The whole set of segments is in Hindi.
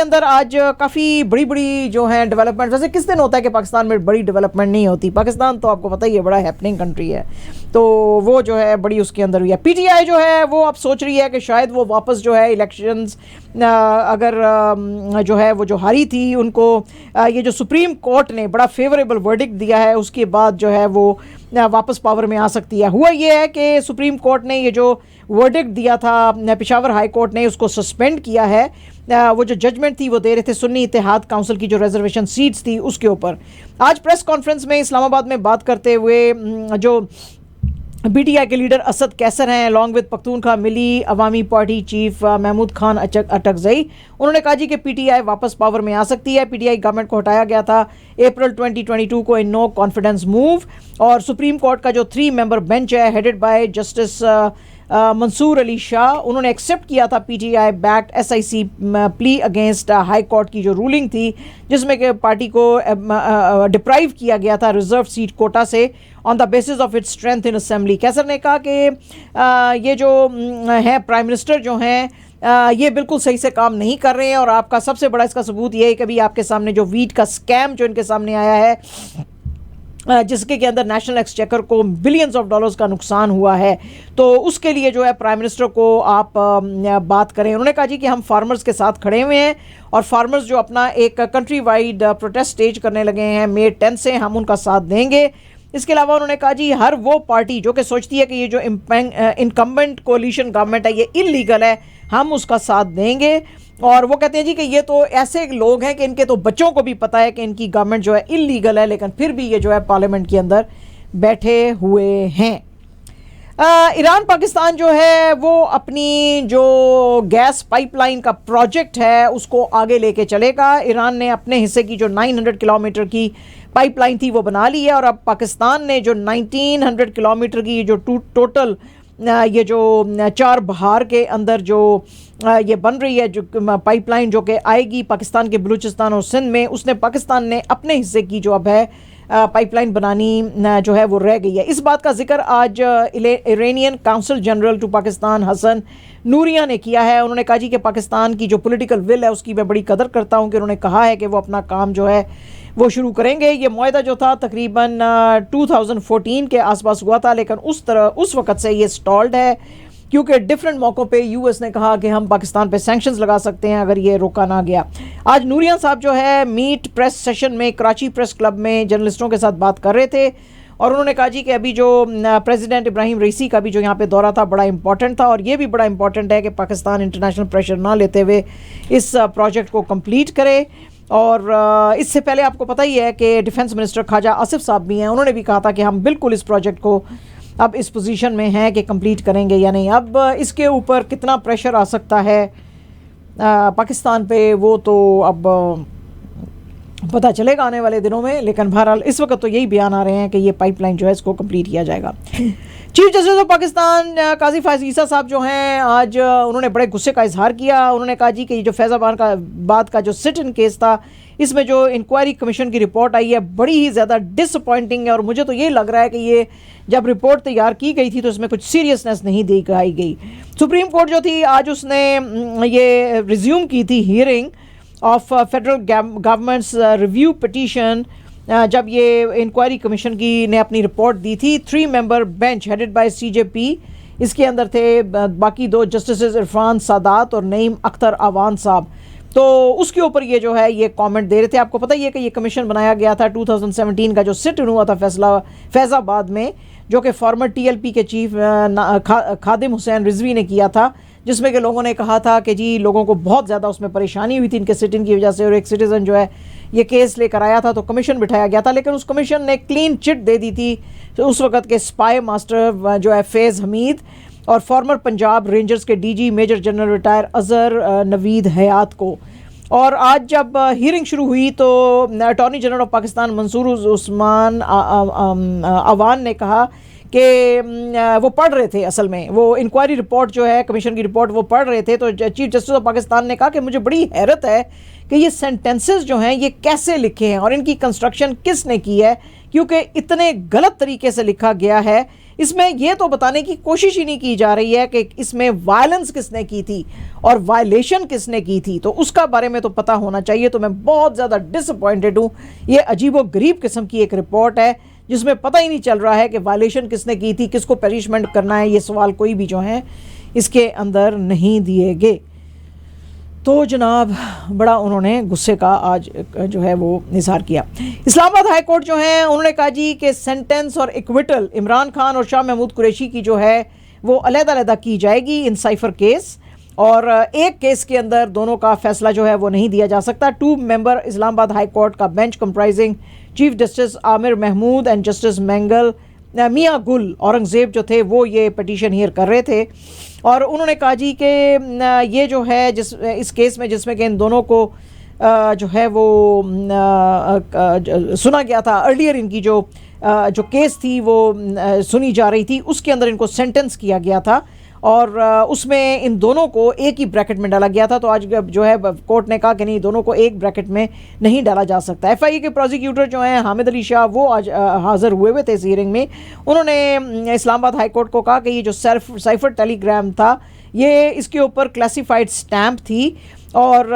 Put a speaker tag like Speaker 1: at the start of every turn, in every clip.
Speaker 1: अंदर आज काफ़ी बड़ी बड़ी जो है डेवलपमेंट, वैसे किस दिन होता है कि पाकिस्तान में बड़ी डेवलपमेंट नहीं होती। पाकिस्तान तो आपको पता ही है बड़ा हैपनिंग कंट्री है, तो वो जो है बड़ी उसके अंदर हुई है। पीटीआई जो है वो अब सोच रही है कि शायद वो वापस जो है इलेक्शंस अगर जो है वो जो हारी थी उनको ये जो सुप्रीम कोर्ट ने बड़ा फेवरेबल वर्डिक्ट दिया है उसके बाद जो है वो वापस पावर में आ सकती है। हुआ ये है कि सुप्रीम कोर्ट ने ये जो वर्डिक्ट दिया था पेशावर हाई कोर्ट ने उसको सस्पेंड किया है। वो जो जजमेंट थी वो दे रहे थे सुन्नी इत्तेहाद काउंसिल की जो रिजर्वेशन सीट्स थी उसके ऊपर। आज प्रेस कॉन्फ्रेंस में इस्लामाबाद में बात करते हुए जो पीटीआई के लीडर असद कैसर हैं along with Pakhtunkhwa Milli Awami party chief Mahmood Khan Achakzai, उन्होंने कहा जी कि पीटीआई वापस पावर में आ सकती है। पीटीआई गवर्नमेंट को हटाया गया था अप्रैल 2022 को इन नो कॉन्फिडेंस मूव, और सुप्रीम कोर्ट का जो 3 मेंबर बेंच है headed by justice Mansoor Ali Shah, उन्होंने एक्सेप्ट किया था PTI backed SIC plea against high court की जो रूलिंग थी जिसमें कि पार्टी को डिप्राइव किया गया था रिजर्व सीट कोटा से on the basis of its strength in assembly. Qaiser ने कहा कि ये जो है प्राइम मिनिस्टर जो हैं ये बिल्कुल सही से काम नहीं कर रहे हैं, और आपका सबसे बड़ा इसका सबूत ये है कि अभी आपके सामने जो वीट का स्कैम जो इनके सामने आया है जिसके के अंदर नेशनल एक्सचेकर को बिलियंस ऑफ डॉलर्स का नुकसान हुआ है, तो उसके लिए जो है प्राइम मिनिस्टर को आप बात करें। उन्होंने कहा जी कि हम फार्मर्स के साथ खड़े हुए हैं और फार्मर्स जो अपना एक कंट्री वाइड प्रोटेस्ट स्टेज करने लगे हैं May 10 से, हम उनका साथ देंगे। इसके अलावा उन्होंने कहा जी हर वो पार्टी जो कि सोचती है कि ये जो इनकम्बेंट कोलिशन गवर्नमेंट है ये इलीगल है, हम उसका साथ देंगे। और वो कहते हैं जी कि ये तो ऐसे लोग हैं कि इनके तो बच्चों को भी पता है कि इनकी गवर्नमेंट जो है इलीगल है, लेकिन फिर भी ये जो है पार्लियामेंट के अंदर बैठे हुए हैं। ईरान पाकिस्तान जो है वो अपनी जो गैस पाइपलाइन का प्रोजेक्ट है उसको आगे लेके चलेगा। ईरान ने अपने हिस्से की जो 900 किलोमीटर की पाइपलाइन थी वो बना ली है, और अब पाकिस्तान ने जो 1900 किलोमीटर की जो टोटल ये जो 4 बहार के अंदर जो ये बन रही है जो पाइपलाइन जो कि आएगी पाकिस्तान के बलूचिस्तान और सिंध में, उसने पाकिस्तान ने अपने हिस्से की जो अब है पाइपलाइन बनानी जो है वो रह गई है। इस बात का जिक्र आज Iranian council general to Pakistan Hassan Nouria ने किया है। उन्होंने कहा जी कि पाकिस्तान की जो पॉलिटिकल विल है उसकी मैं बड़ी कदर करता हूँ कि उन्होंने कहा है कि वो अपना काम जो है वो शुरू करेंगे। ये मुआहदा जो था तकरीबन 2014 के आसपास हुआ था, लेकिन उस वक़्त से ये स्टॉल्ड है क्योंकि डिफरेंट मौक़ों पे यूएस ने कहा कि हम पाकिस्तान पे सैंक्शंस लगा सकते हैं अगर ये रोका ना गया। आज नूरिया साहब जो है मीट प्रेस सेशन में कराची प्रेस क्लब में जर्नलिस्टों के साथ बात कर रहे थे, और उन्होंने कहा जी कि अभी जो प्रेसिडेंट इब्राहिम रईसी का भी जो यहाँ पे दौरा था बड़ा इंपॉर्टेंट था, और ये भी बड़ा इंपॉर्टेंट है कि पाकिस्तान इंटरनेशनल प्रेशर ना लेते हुए इस प्रोजेक्ट को कंप्लीट करे। और इससे पहले आपको पता ही है कि डिफेंस मिनिस्टर ख्वाजा आसिफ साहब भी हैं, उन्होंने भी कहा था कि हम बिल्कुल इस प्रोजेक्ट को अब इस पोजीशन में हैं कि कंप्लीट करेंगे या नहीं। अब इसके ऊपर कितना प्रेशर आ सकता है पाकिस्तान पे वो तो अब पता चलेगा आने वाले दिनों में, लेकिन बहरहाल इस वक्त तो यही बयान आ रहे हैं कि ये पाइपलाइन जो है इसको कंप्लीट किया जाएगा। चीफ जस्टिस ऑफ पाकिस्तान काजी फायज ईसा साहब जो हैं आज उन्होंने बड़े गुस्से का इजहार किया। उन्होंने कहा जी कि ये जो फैज़ाबाद का जो सिट इन केस था इसमें जो इंक्वायरी कमीशन की रिपोर्ट आई है बड़ी ही ज़्यादा डिसअपॉइंटिंग है, और मुझे तो ये लग रहा है कि ये जब रिपोर्ट तैयार की गई थी तो इसमें कुछ सीरियसनेस नहीं दिखाई गई। सुप्रीम कोर्ट जो थी आज उसने ये रिज्यूम की थी hearing of federal governments review petition जब ये इंक्वायरी कमीशन की ने अपनी रिपोर्ट दी थी। 3 member bench headed by CJP, इसके अंदर थे बाकी 2 जस्टिस इरफान सादात और नईम अख्तर आवान साहब, तो उसके ऊपर ये जो है ये कमेंट दे रहे थे। आपको पता ही है कि ये कमीशन बनाया गया था 2017 का जो सिट इन हुआ था फैज़ाबाद में, जो कि फॉर्मर टीएलपी के चीफ खादिम हुसैन रिजवी ने किया था, जिसमें कि लोगों ने कहा था कि जी लोगों को बहुत ज़्यादा उसमें परेशानी हुई थी इनके सिट इन की वजह से, और एक सिटीज़न जो है ये केस लेकर आया था तो कमीशन बिठाया गया था, लेकिन उस कमीशन ने क्लीन चिट दे दी थी तो उस वक़्त के स्पाई मास्टर जो है फैज़ हमीद और फॉर्मर पंजाब रेंजर्स के DG major general retired Azhar Naveed Hayat को। और आज जब हियरिंग शुरू हुई तो attorney general of Pakistan Mansoor Usman Awan ने कहा कि वो पढ़ रहे थे, असल में वो इंक्वायरी रिपोर्ट जो है कमीशन की रिपोर्ट वो पढ़ रहे थे, तो चीफ जस्टिस ऑफ पाकिस्तान ने कहा कि मुझे बड़ी हैरत है कि ये सेंटेंसेस जो हैं ये कैसे लिखे हैं और इनकी कंस्ट्रक्शन किसने की है, क्योंकि इतने गलत तरीके से लिखा गया है इसमें ये तो बताने की कोशिश ही नहीं की जा रही है कि इसमें वायलेंस किसने की थी और वायलेशन किसने की थी, तो उसका बारे में तो पता होना चाहिए। तो मैं बहुत ज़्यादा डिसअपॉइंटेड हूँ। ये अजीबोगरीब किस्म की एक रिपोर्ट है जिसमें पता ही नहीं चल रहा है कि वायलेशन किसने की थी, किसको पनिशमेंट करना है, ये सवाल कोई भी जो है इसके अंदर नहीं दिए गए। तो जनाब बड़ा उन्होंने गुस्से का आज जो है वो इजहार किया। इस्लामाबाद हाई कोर्ट जो है उन्होंने कहा जी कि सेंटेंस और इक्विटल इमरान खान और शाह महमूद कुरैशी की जो है वो अलग-अलग की जाएगी इन साइफर केस, और एक केस के अंदर दोनों का फैसला जो है वो नहीं दिया जा सकता। 2 मेंबर इस्लामाबाद हाई कोर्ट का bench comprising chief justice Aamir Mahmood and justice मैंगल मियाँ गुल औरंगज़ेब जो थे वो ये पटिशन हियर कर रहे थे, और उन्होंने कहा जी कि ये जो है इस केस में जिसमें कि इन दोनों को जो है वो सुना गया था, अर्लियर इनकी जो केस थी वो सुनी जा रही थी, उसके अंदर इनको सेंटेंस किया गया था और उसमें इन दोनों को एक ही ब्रैकेट में डाला गया था। तो आज जो है कोर्ट ने कहा कि नहीं, दोनों को एक ब्रैकेट में नहीं डाला जा सकता। एफआईए के प्रोसिक्यूटर जो हैं हामिद अली शाह वो आज हाज़िर हुए थे इस हियरिंग में। उन्होंने इस्लामाबाद हाई कोर्ट को कहा कि ये जो साइफर टेलीग्राम था ये इसके ऊपर क्लासिफाइड स्टैम्प थी और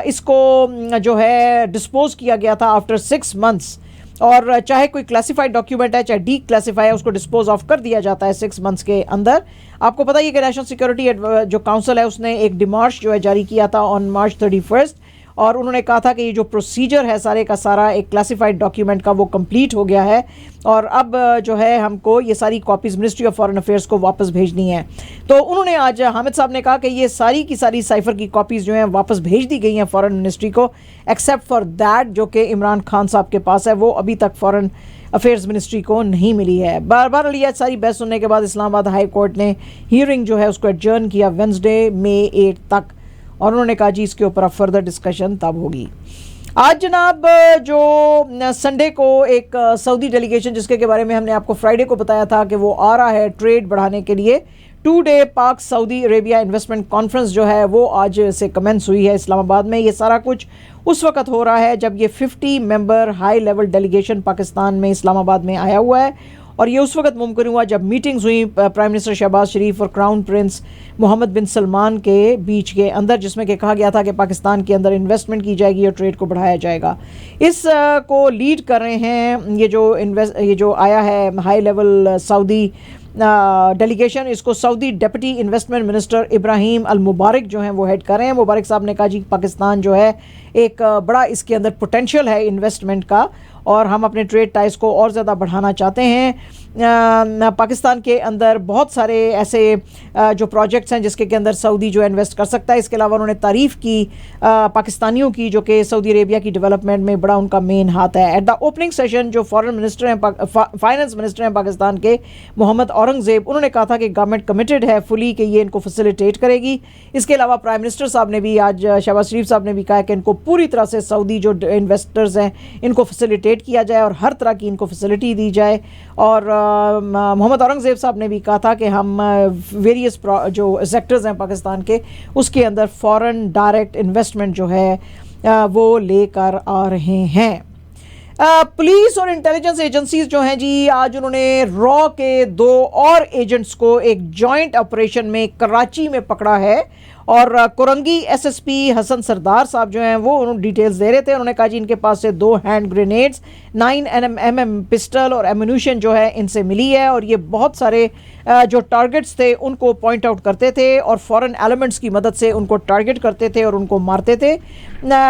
Speaker 1: इसको जो है डिस्पोज किया गया था आफ्टर 6 मंथ्स, और चाहे कोई क्लासिफाइड डॉक्यूमेंट है चाहे डी क्लासिफाई है उसको डिस्पोज ऑफ कर दिया जाता है 6 मंथ्स के अंदर। आपको पता ही है कि नेशनल सिक्योरिटी जो काउंसिल है उसने एक डिमार्श जो है जारी किया था ऑन मार्च 31, और उन्होंने कहा था कि ये जो प्रोसीजर है सारे का सारा एक क्लासिफाइड डॉक्यूमेंट का वो कंप्लीट हो गया है और अब जो है हमको ये सारी copies ministry of foreign affairs को वापस भेजनी है। तो उन्होंने आज हामिद साहब ने कहा कि ये सारी की सारी साइफर की कॉपीज़ जो हैं वापस भेज दी गई हैं फॉरेन मिनिस्ट्री को, एक्सेप्ट फॉर दैट जो कि इमरान खान साहब के पास है वो अभी तक फॉरेन अफेयर्स मिनिस्ट्री को नहीं मिली है। बार बार लिया सारी बहस सुनने के बाद इस्लामाबाद हाई कोर्ट ने हियरिंग जो है उसको एडजर्न किया वेंसडे मई 8 तक, और उन्होंने कहा जी इसके ऊपर अब फर्दर डिस्कशन तब होगी। आज जनाब जो संडे को एक सऊदी डेलीगेशन जिसके के बारे में हमने आपको फ्राइडे को बताया था कि वो आ रहा है ट्रेड बढ़ाने के लिए, 2 डे पाक सऊदी अरेबिया इन्वेस्टमेंट कॉन्फ्रेंस जो है वो आज से कमेंस हुई है इस्लामाबाद में। ये सारा कुछ उस वक्त हो रहा है जब ये 50 member high level delegation Pakistan में इस्लामाबाद में आया हुआ है, और ये उस वक्त मुमकिन हुआ जब मीटिंग्स हुई प्राइम मिनिस्टर शहबाज शरीफ और क्राउन प्रिंस मोहम्मद बिन सलमान के बीच के अंदर, जिसमें कि कहा गया था कि पाकिस्तान के अंदर इन्वेस्टमेंट की जाएगी और ट्रेड को बढ़ाया जाएगा। इस को लीड कर रहे हैं ये जो आया है हाई लेवल सऊदी डेलीगेशन, इसको Saudi deputy investment minister Ibrahim Al Mubarak जो हैं वो हेड कर रहे हैं। मुबारक साहब ने कहा जी पाकिस्तान जो है एक बड़ा इसके अंदर पोटेंशियल है इन्वेस्टमेंट का और हम अपने ट्रेड टाइज को और ज़्यादा बढ़ाना चाहते हैं। पाकिस्तान के अंदर बहुत सारे ऐसे जो प्रोजेक्ट्स हैं जिसके के अंदर सऊदी जो इन्वेस्ट कर सकता है। इसके अलावा उन्होंने तारीफ़ की पाकिस्तानियों की जो कि सऊदी अरेबिया की डेवलपमेंट में बड़ा उनका मेन हाथ है। एट द ओपनिंग सेशन जो फॉरेन मिनिस्टर हैं फाइनेंस मिनिस्टर हैं पाकिस्तान के मोहम्मद औरंगज़ेब, उन्होंने कहा था कि गवर्नमेंट कमिटेड है फुली कि ये इनको फैसिलिटेट करेगी। इसके अलावा प्राइम मिनिस्टर साहब ने भी आज शहबाज शरीफ साहब ने भी कहा कि इनको पूरी तरह से सऊदी जो इन्वेस्टर्स हैं इनको फैसिलिटेट किया जाए और हर तरह की इनको फैसिलिटी दी जाए। और मोहम्मद औरंगज़ेब साहब ने भी कहा था कि हम वेरियस जो सेक्टर्स हैं पाकिस्तान के उसके अंदर फॉरेन डायरेक्ट इन्वेस्टमेंट जो है वो लेकर आ रहे हैं। पुलिस और इंटेलिजेंस एजेंसीज जो हैं जी आज उन्होंने रॉ के 2 और एजेंट्स को एक जॉइंट ऑपरेशन में कराची में पकड़ा है, और कोरंगी एसएसपी हसन सरदार साहब जो हैं वो उन्होंने डिटेल्स दे रहे थे। उन्होंने कहा जी इनके पास से 2 हैंड ग्रेनेड्स 9mm पिस्टल और एम्यूनिशन जो है इनसे मिली है, और ये बहुत सारे जो टारगेट्स थे उनको पॉइंट आउट करते थे और फॉरेन एलिमेंट्स की मदद से उनको टारगेट करते थे और उनको मारते थे।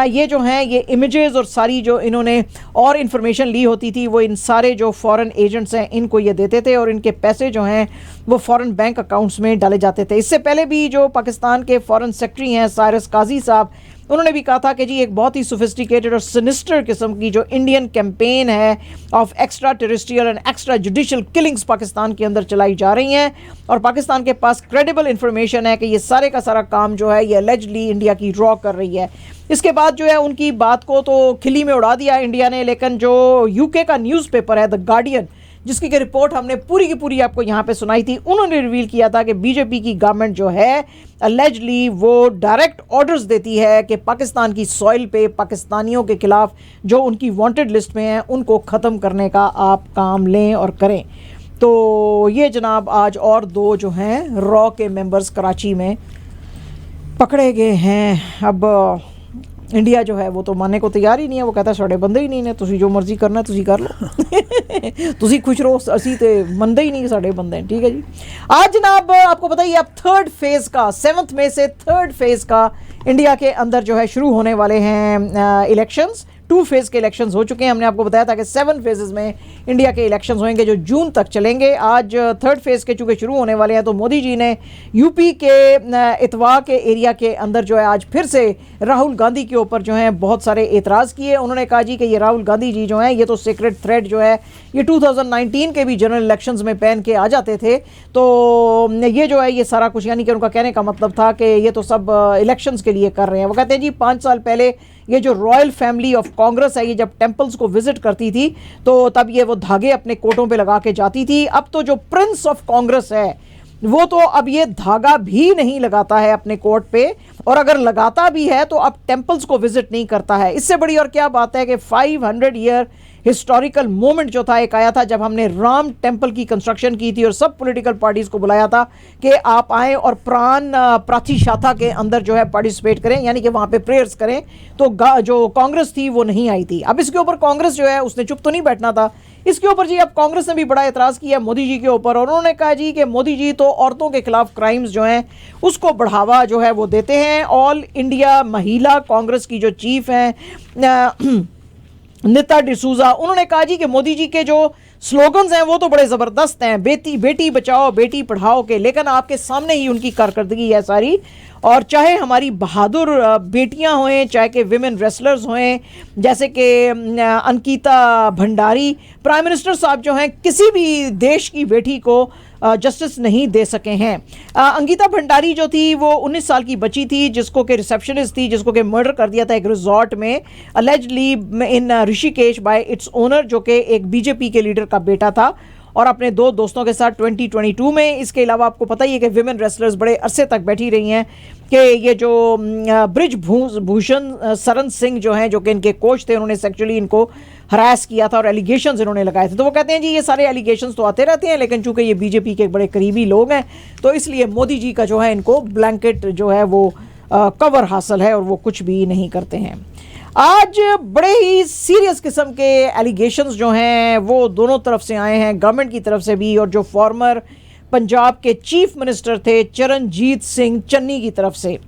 Speaker 1: ये जो हैं ये इमेजेस और सारी जो इन्होंने और इन्फॉर्मेशन ली होती थी वो इन सारे जो फॉरेन एजेंट्स हैं इनको ये देते थे और इनके पैसे जो हैं वो फॉरेन बैंक अकाउंट्स में डाले जाते थे। इससे पहले भी जो पाकिस्तान के फॉरेन सेक्रेटरी हैं साइरस काजी साहब, उन्होंने भी कहा था कि जी एक बहुत ही सोफिस्टिकेटेड और सिनिस्टर किस्म की जो इंडियन कैंपेन है of extra terrestrial and extra judicial killings Pakistan के अंदर चलाई जा रही हैं, और पाकिस्तान के पास क्रेडिबल इंफॉर्मेशन है कि ये सारे का सारा काम जो है ये एलिजिडली इंडिया की रॉ कर रही है। इसके बाद जो है उनकी बात को तो खिली में उड़ा दिया इंडिया ने, लेकिन जो यूके का न्यूज़पेपर है द गार्डियन जिसकी की रिपोर्ट हमने पूरी की पूरी आपको यहाँ पे सुनाई थी, उन्होंने रिवील किया था कि बीजेपी की गवर्नमेंट जो है अलेजली वो डायरेक्ट ऑर्डर्स देती है कि पाकिस्तान की सॉइल पे पाकिस्तानियों के खिलाफ जो उनकी वांटेड लिस्ट में हैं उनको ख़त्म करने का आप काम लें और करें। तो ये जनाब आज और 2 जो हैं रॉ के मेंबर्स कराची में पकड़े गए हैं। अब इंडिया जो है वो तो मानने को तैयार ही नहीं है, वो कहता है साढ़े बंदे ही नहीं ने, तुसी जो मर्जी करना है तुसी कर लो तुसी खुश रहो, असी तो मंदे ही नहीं साढ़े बंदे हैं। ठीक है जी। आज जनाब आपको पता ही, अब 3rd फेज़ का 7 मई से 3rd फेज़ का इंडिया के अंदर जो है शुरू होने वाले हैं इलेक्शंस। 2 फेज़ के इलेक्शंस हो चुके हैं। हमने आपको बताया था कि 7 फेजेस में इंडिया के इलेक्शंस होंगे जो जून तक चलेंगे। आज 3rd फेज़ के चूँकि शुरू होने वाले हैं, तो मोदी जी ने यूपी के इतवा के एरिया के अंदर जो है आज फिर से राहुल गांधी के ऊपर जो है बहुत सारे एतराज़ किए। उन्होंने कहा जी कि ये राहुल गांधी जी जो हैं ये तो सीक्रेट थ्रेड जो है ये 2019 के भी जनरल इलेक्शंस में पहन के आ जाते थे, तो ये जो है ये सारा कुछ, यानी कि उनका कहने का मतलब था कि ये तो सब इलेक्शंस के लिए कर रहे हैं। वो कहते हैं जी 5 साल पहले ये जो रॉयल फैमिली ऑफ कांग्रेस है, ये जब टेंपल्स को विजिट करती थी तो तब ये वो धागे अपने कोटों पे लगा के जाती थी। अब तो जो प्रिंस ऑफ कांग्रेस है वो तो अब ये धागा भी नहीं लगाता है अपने कोट पे, और अगर लगाता भी है तो अब टेंपल्स को विजिट नहीं करता है। इससे बड़ी और क्या बात है कि 500 ईयर हिस्टोरिकल मोमेंट जो था एक आया था जब हमने राम टेंपल की कंस्ट्रक्शन की थी और सब पॉलिटिकल पार्टीज को बुलाया था कि आप आएँ और प्राण प्रातिशाथा के अंदर जो है पार्टिसिपेट करें, यानी कि वहाँ पे प्रेयर्स करें। तो जो कांग्रेस थी वो नहीं आई थी। अब इसके ऊपर कांग्रेस जो है उसने चुप तो नहीं बैठना था। इसके ऊपर जी अब कांग्रेस ने भी बड़ा एतराज़ किया मोदी जी के ऊपर, और उन्होंने कहा जी कि मोदी जी तो औरतों के खिलाफ क्राइम्स जो हैं उसको बढ़ावा जो है वो देते हैं। ऑल इंडिया महिला कांग्रेस की जो चीफ हैं नीता डिसूजा, उन्होंने कहा जी कि मोदी जी के जो स्लोगन्स हैं वो तो बड़े ज़बरदस्त हैं, बेटी बचाओ बेटी पढ़ाओ के, लेकिन आपके सामने ही उनकी कारकर्दगी है सारी। और चाहे हमारी बहादुर बेटियां हों, चाहे कि विमेन रेसलर्स हों जैसे कि अंकिता भंडारी, प्राइम मिनिस्टर साहब जो हैं किसी भी देश की बेटी को जस्टिस नहीं दे सके हैं। अंकिता भंडारी जो थी वो 19 साल की बच्ची थी जिसको कि रिसेप्शनिस्ट थी, जिसको कि मर्डर कर दिया था एक रिजॉर्ट में अलेजली इन ऋषिकेश बाय इट्स ओनर, जो कि एक बीजेपी के लीडर का बेटा था, और अपने 2 दोस्तों के साथ 2022 में। इसके अलावा आपको पता ही है कि विमेन रेसलर्स बड़े अरसे तक बैठी रही हैं कि ये जो ब्रिज भूषण सरन सिंह जो हैं, जो कि इनके कोच थे, उन्होंने सेक्चुअली इनको हरास किया था और एलिगेशंस इन्होंने लगाए थे। तो वो कहते हैं जी ये सारे एलिगेशंस तो आते रहते हैं, लेकिन चूंकि ये बीजेपी के बड़े करीबी लोग हैं तो इसलिए मोदी जी का जो है इनको ब्लैंकेट जो है वो कवर हासिल है और वो कुछ भी नहीं करते हैं। आज बड़े ही सीरियस किस्म के एलिगेशंस जो हैं वो दोनों तरफ से आए हैं, गवर्नमेंट की तरफ से भी और जो फॉर्मर पंजाब के चीफ मिनिस्टर थे चरणजीत सिंह चन्नी की तरफ से।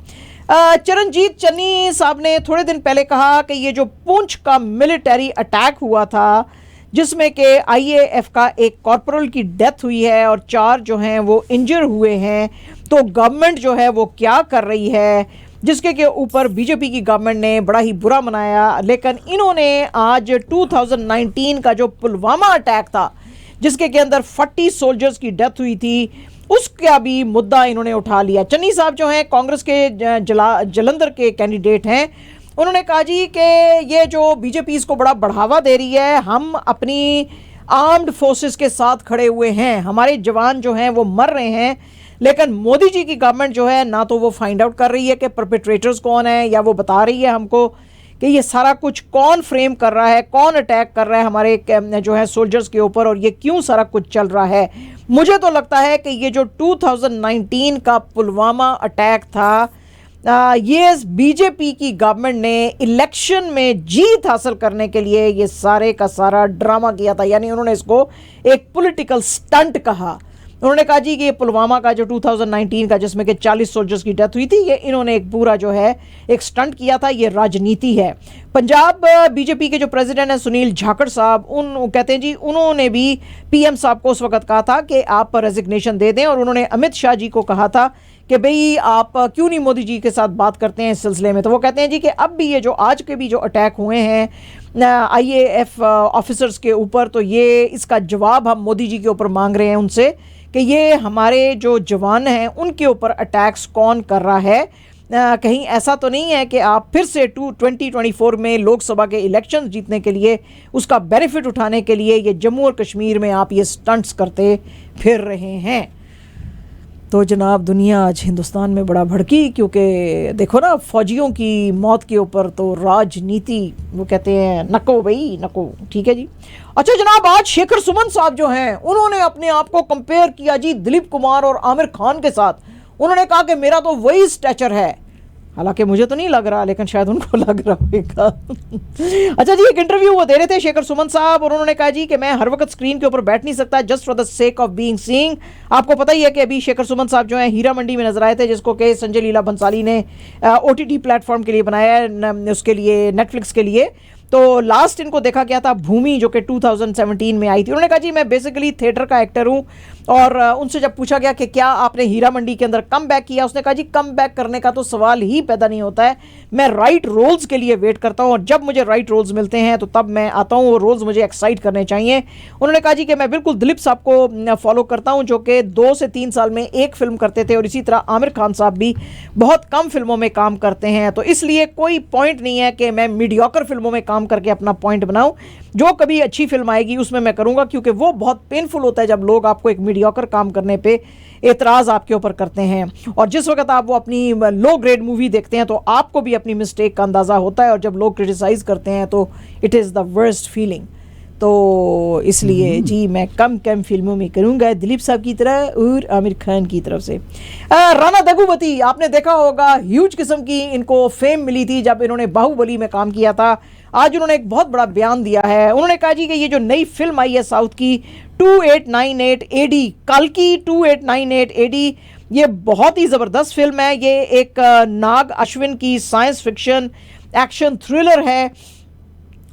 Speaker 1: चरणजीत चन्नी साहब ने थोड़े दिन पहले कहा कि ये जो पुंछ का मिलिट्री अटैक हुआ था जिसमें कि आईएएफ का एक कॉर्पोरल की डेथ हुई है और 4 जो हैं वो इंजर हुए हैं, तो गवर्नमेंट जो है वो क्या कर रही है, जिसके के ऊपर बीजेपी की गवर्नमेंट ने बड़ा ही बुरा मनाया। लेकिन इन्होंने आज 2019 का जो पुलवामा अटैक था जिसके के अंदर 40 सोल्जर्स की डेथ हुई थी उसका भी मुद्दा इन्होंने उठा लिया। चन्नी साहब जो हैं कांग्रेस के जलंधर के कैंडिडेट हैं, उन्होंने कहा जी कि ये जो बीजेपी इसको बड़ा बढ़ावा दे रही है, हम अपनी आर्म्ड फोर्सेस के साथ खड़े हुए हैं, हमारे जवान जो हैं वो मर रहे हैं, लेकिन मोदी जी की गवर्नमेंट जो है ना तो वो फाइंड आउट कर रही है कि परपेट्रेटर्स कौन है, या वो बता रही है हमको कि ये सारा कुछ कौन फ्रेम कर रहा है, कौन अटैक कर रहा है हमारे जो है सोल्जर्स के ऊपर, और ये क्यों सारा कुछ चल रहा है। मुझे तो लगता है कि ये जो 2019 का पुलवामा अटैक था ये बीजेपी की गवर्नमेंट ने इलेक्शन में जीत हासिल करने के लिए ये सारे का सारा ड्रामा किया था, यानी उन्होंने इसको एक पॉलिटिकल स्टंट कहा। उन्होंने कहा जी कि ये पुलवामा का जो 2019 का जिसमें कि 40 सोल्जर्स की डेथ हुई थी, ये इन्होंने एक पूरा जो है एक स्टंट किया था, ये राजनीति है। पंजाब बीजेपी के जो प्रेसिडेंट हैं सुनील जाखड़ साहब, उन कहते हैं जी उन्होंने भी पीएम साहब को उस वक्त कहा था कि आप रेजिग्नेशन दे दें, और उन्होंने अमित शाह जी को कहा था कि भाई आप क्यों नहीं मोदी जी के साथ बात करते हैं इस सिलसिले में। तो वो कहते हैं जी कि अब भी ये जो आज के भी जो अटैक हुए हैं आईएएफ ऑफिसर्स के ऊपर, तो ये इसका जवाब हम मोदी जी के ऊपर मांग रहे हैं उनसे कि ये हमारे जो जवान हैं उनके ऊपर अटैक्स कौन कर रहा है। कहीं ऐसा तो नहीं है कि आप फिर से 2024 में लोकसभा के इलेक्शन जीतने के लिए उसका बेनिफिट उठाने के लिए ये जम्मू और कश्मीर में आप ये स्टंट्स करते फिर रहे हैं। तो जनाब दुनिया आज हिंदुस्तान में बड़ा भड़की, क्योंकि देखो ना फौजियों की मौत के ऊपर तो राजनीति, वो कहते हैं नको भाई नको। ठीक है जी। अच्छा जनाब, आज शेखर सुमन साहब जो हैं उन्होंने अपने आप को कंपेयर किया जी दिलीप कुमार और आमिर खान के साथ। उन्होंने कहा कि मेरा तो वही स्टैचर है, हालांकि मुझे तो नहीं लग रहा, लेकिन शायद उनको लग रहा होगा। अच्छा जी, एक इंटरव्यू वो दे रहे थे शेखर सुमन साहब, और उन्होंने कहा जी कि मैं हर वक्त स्क्रीन के ऊपर बैठ नहीं सकता just for the sake of being seeing. आपको पता ही है कि अभी शेखर सुमन साहब जो है हीरा मंडी में नजर आए थे, जिसको कि संजय लीला बंसाली ने OTT प्लेटफॉर्म के लिए बनाया है, उसके लिए नेटफ्लिक्स के लिए। तो लास्ट इनको देखा गया था भूमि, जो कि 2017 में आई थी। उन्होंने कहा जी मैं बेसिकली थिएटर का एक्टर हूं, और उनसे जब पूछा गया कि क्या आपने हीरा मंडी के अंदर कम बैक किया, उसने कहा जी कम बैक करने का तो सवाल ही पैदा नहीं होता है, मैं राइट रोल्स के लिए वेट करता हूं, और जब मुझे राइट रोल्स मिलते हैं तो तब मैं आता हूं, वो रोल्स मुझे एक्साइट करने चाहिए। उन्होंने कहा जी कि मैं बिल्कुल दिलीप साहब को फॉलो करता हूं, जो कि 2 से 3 साल में एक फिल्म करते थे, और इसी तरह आमिर खान साहब भी बहुत कम फिल्मों में काम करते हैं। तो इसलिए कोई पॉइंट नहीं है कि मैं मीडियोकर फिल्मों में काम करके अपना पॉइंट बनाऊं। जो कभी अच्छी फिल्म आएगी उसमें मैं करूंगा, क्योंकि वो बहुत पेनफुल होता है जब लोग आपको एक मीडियोकर काम करने पे एतराज़ आपके ऊपर करते हैं, और जिस वक्त आप वो अपनी लो ग्रेड मूवी देखते हैं तो आपको भी अपनी मिस्टेक का अंदाज़ा होता है, और जब लोग क्रिटिसाइज़ करते हैं तो it is the worst feeling. तो इसलिए जी मैं कम फिल्मों में करूंगा दिलीप साहब की तरह और आमिर खान की तरफ से। राणा दग्गुबती, आपने देखा होगा ह्यूज किस्म की इनको फेम मिली थी जब इन्होंने बाहुबली में काम किया था। आज उन्होंने एक बहुत बड़ा बयान दिया है। उन्होंने कहा जी कि ये जो नई फिल्म आई है साउथ की 2898 AD, कल्कि 2898 AD, ये बहुत ही ज़बरदस्त फिल्म है। ये एक नाग अश्विन की साइंस फिक्शन एक्शन थ्रिलर है,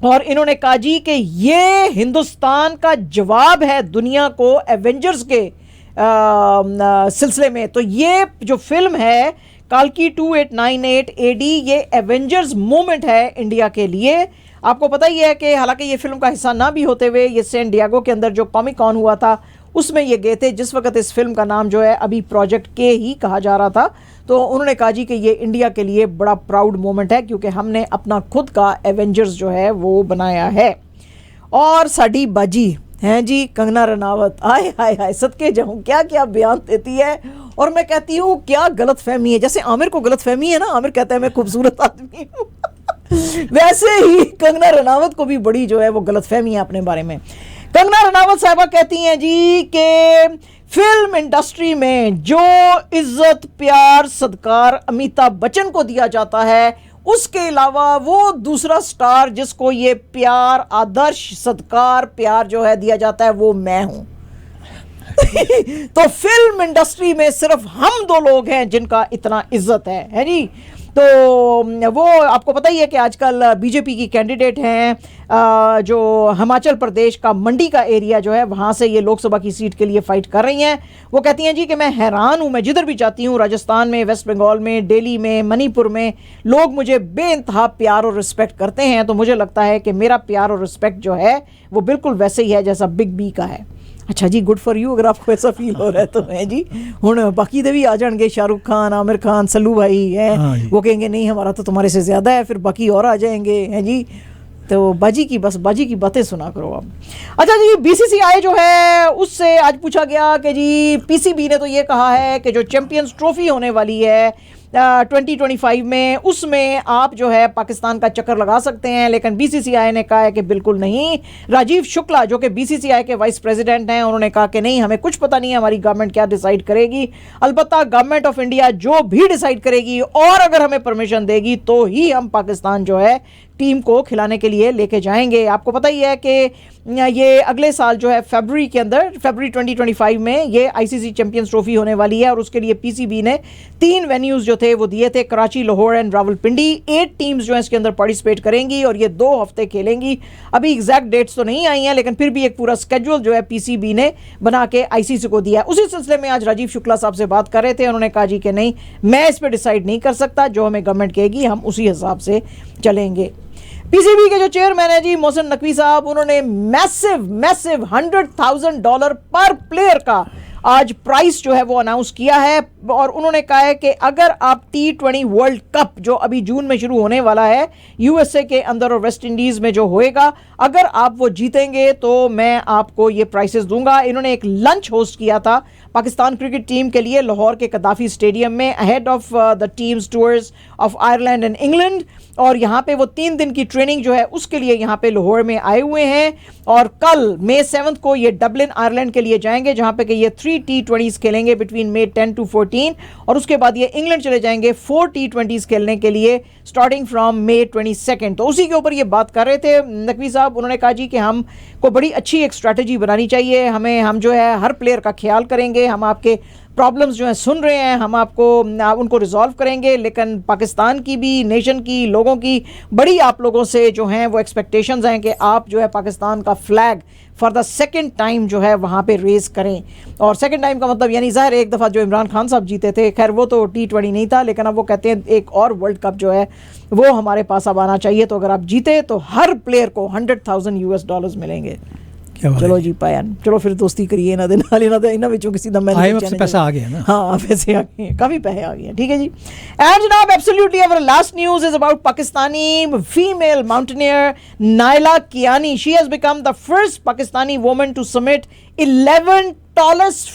Speaker 1: और इन्होंने कहा जी कि ये हिंदुस्तान का जवाब है दुनिया को एवेंजर्स के सिलसिले में। तो ये जो फिल्म है कल्कि 2898 AD, ये एवेंजर्स मोमेंट है इंडिया के लिए। आपको पता ही है कि हालांकि ये फिल्म का हिस्सा ना भी होते हुए ये सैन डिएगो के अंदर जो कॉमिक कॉन हुआ था उसमें ये गए थे, जिस वक्त इस फिल्म का नाम जो है अभी प्रोजेक्ट के ही कहा जा रहा था। तो उन्होंने कहा जी कि ये इंडिया के लिए बड़ा प्राउड मोमेंट है, क्योंकि हमने अपना खुद का एवेंजर्स जो है वो बनाया है। और साडी बाजी हैं जी कंगना रनावत, आय हाय हाय सदके जाऊं, क्या क्या बयान देती है। और मैं कहती हूँ क्या गलत फहमी है, जैसे आमिर को गलत फहमी है ना, आमिर कहता है मैं खूबसूरत आदमी हूँ वैसे ही कंगना रनावत को भी बड़ी जो है वो गलत फहमी है अपने बारे में। कंगना रनावत साहबा कहती हैं जी कि फिल्म इंडस्ट्री में जो इज्जत प्यार सत्कार अमिताभ बच्चन को दिया जाता है, उसके अलावा वो दूसरा स्टार जिसको ये प्यार आदर्श सत्कार प्यार जो है दिया जाता है वो मैं हूं तो फिल्म इंडस्ट्री में सिर्फ हम 2 लोग हैं जिनका इतना इज्जत है जी। तो वो आपको पता ही है कि आजकल बीजेपी की कैंडिडेट हैं जो हिमाचल प्रदेश का मंडी का एरिया जो है वहाँ से ये लोकसभा की सीट के लिए फाइट कर रही हैं। वो कहती हैं जी कि मैं हैरान हूँ, मैं जिधर भी जाती हूँ, राजस्थान में, वेस्ट बंगाल में, दिल्ली में, मणिपुर में, लोग मुझे बेइंतहा प्यार और रिस्पेक्ट करते हैं। तो मुझे लगता है कि मेरा प्यार और रिस्पेक्ट जो है वो बिल्कुल वैसे ही है जैसा बिग बी का है। अच्छा जी, गुड फॉर यू अगर आपको ऐसा फील हो रहा है तो है जी। हुण बाकी दे भी आ जाएंगे, शाहरुख खान, आमिर खान, सल्लू भाई है, वो कहेंगे नहीं हमारा तो तुम्हारे से ज़्यादा है, फिर बाकी और आ जाएंगे हैं जी। तो बाजी की बातें सुना करो आप। अच्छा जी, BCCI जो है उससे आज पूछा गया कि जी PCB ने तो ये कहा है कि जो चैंपियंस ट्रॉफी होने वाली है 2025 में, उसमें आप जो है पाकिस्तान का चक्कर लगा सकते हैं, लेकिन BCCI ने कहा है कि बिल्कुल नहीं। राजीव शुक्ला जो कि BCCI के वाइस प्रेसिडेंट हैं, उन्होंने कहा कि नहीं हमें कुछ पता नहीं है हमारी गवर्नमेंट क्या डिसाइड करेगी, अलबत्ता गवर्नमेंट ऑफ इंडिया जो भी डिसाइड करेगी और अगर हमें परमिशन देगी तो ही हम पाकिस्तान जो है टीम को खिलाने के लिए लेके जाएंगे। आपको पता ही है कि ये अगले साल जो है फरवरी 2025 में ये ICC चैंपियंस ट्रॉफी होने वाली है, और उसके लिए PCB ने 3 वेन्यूज़ जो थे वो दिए थे, कराची, लाहौर एंड रावलपिंडी। 8 टीम्स जो है इसके अंदर पार्टिसिपेट करेंगी और ये 2 हफ्ते खेलेंगी। अभी एग्जैक्ट डेट्स तो नहीं आई हैं, लेकिन फिर भी एक पूरा स्केड्यूल जो है PCB ने बना के ICC को दिया है। उसी सिलसिले में आज राजीव शुक्ला साहब से बात कर रहे थे, उन्होंने कहा जी कि नहीं मैं इस पर डिसाइड नहीं कर सकता, जो हमें गवर्नमेंट कहेगी हम उसी हिसाब से चलेंगे। PCB के जो चेयरमैन है जी मोहसिन नकवी साहब, उन्होंने मैसिव $100,000 पर प्लेयर का आज प्राइस जो है वो अनाउंस किया है, और उन्होंने कहा है कि अगर आप T20 वर्ल्ड कप जो अभी जून में शुरू होने वाला है USA के अंदर और वेस्ट इंडीज़ में जो होएगा, अगर आप वो जीतेंगे तो मैं आपको ये प्राइसेस दूंगा। इन्होंने एक लंच होस्ट किया था पाकिस्तान क्रिकेट टीम के लिए लाहौर के कदाफी स्टेडियम में ahead of the teams tours of Ireland and England. और यहाँ पे वो 3 दिन की ट्रेनिंग जो है उसके लिए यहाँ पे लाहौर में आए हुए हैं। और कल May 7 को ये डबलिन आयरलैंड के लिए जाएंगे, जहाँ पे कि ये 3 T20s खेलेंगे बिटवीन May 10 to 14। और उसके बाद ये इंग्लैंड चले जाएंगे 4 T20s खेलने के लिए स्टार्टिंग फ्रॉम May 22। तो उसी के ऊपर ये बात कर रहे थे नकवी साहब। उन्होंने कहा जी कि हम को बड़ी अच्छी एक स्ट्रैटेजी बनानी चाहिए, हम जो है हर प्लेयर का ख्याल करेंगे, हम आपके प्रॉब्लम्स जो हैं सुन रहे हैं, हम उनको रिजॉल्व करेंगे। लेकिन पाकिस्तान की भी, नेशन की, लोगों की बड़ी आप लोगों से जो हैं वो एक्सपेक्टेशंस हैं कि आप जो है पाकिस्तान का flag for the second time जो है वहाँ पे रेस करें। और सेकंड टाइम का मतलब यानी ज़ाहिर एक दफ़ा जो इमरान खान साहब जीते थे, खैर वो तो T20 नहीं था, लेकिन अब वो कहते हैं एक और वर्ल्ड कप जो है वो हमारे पास अब आना चाहिए। तो अगर आप जीते तो हर प्लेयर को $100,000 मिलेंगे। चलो जी पायन, चलो फिर दोस्ती करिए ना देना विचों किसी दम में
Speaker 2: से पैसा आ गया ना।
Speaker 1: हाँ पैसे आ गए, काफ़ी पैसे आ गए, ठीक है जी। एंड जनाब absolutely our last news is about Pakistani female mountaineer Naila Kiani. She has become the first Pakistani woman to summit 11 tallest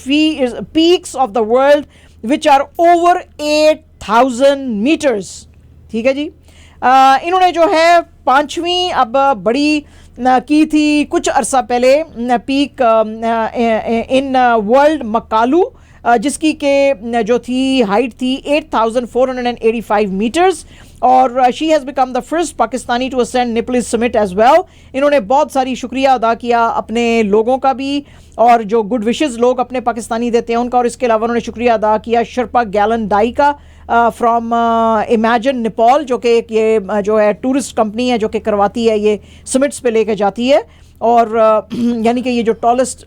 Speaker 1: peaks of the world which are over 8,000 meters। ठीक है जी। इन्होंने जो है 5वीं अब बड़ी की थी कुछ अरसा पहले पीक इन वर्ल्ड मकालू, जिसकी के जो थी हाइट थी 8,485 मीटर्स। और she has become the first Pakistani to ascend निपलिस समिट एज वेल। इन्होंने बहुत सारी शुक्रिया अदा किया अपने लोगों का भी, और जो गुड विशेस लोग अपने पाकिस्तानी देते हैं उनका, और इसके अलावा उन्होंने शुक्रिया अदा किया शर्पा गैलन डाई का फ्रॉम इमेजिन नेपाल, जो कि एक ये जो है टूरिस्ट कंपनी है जो कि करवाती है ये समिट्स पे लेके जाती है। और यानी कि ये जो टॉलेस्ट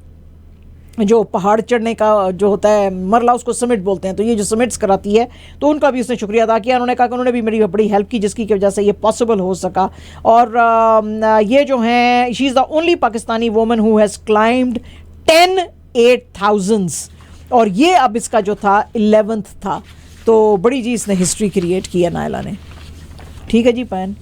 Speaker 1: जो पहाड़ चढ़ने का जो होता है मरला उसको समिट बोलते हैं, तो ये जो समिट्स कराती है तो उनका भी उसने शुक्रिया अदा किया। उन्होंने कहा कि उन्होंने भी मेरी बड़ी हेल्प की जिसकी वजह से ये पॉसिबल हो सका। और ये जो हैं she is the only Pakistani woman who has climbed 10 8,000s, और ये अब इसका जो था 11th था। तो बड़ी जी इसने हिस्ट्री क्रिएट किया नायला ने। ठीक है जी पैन।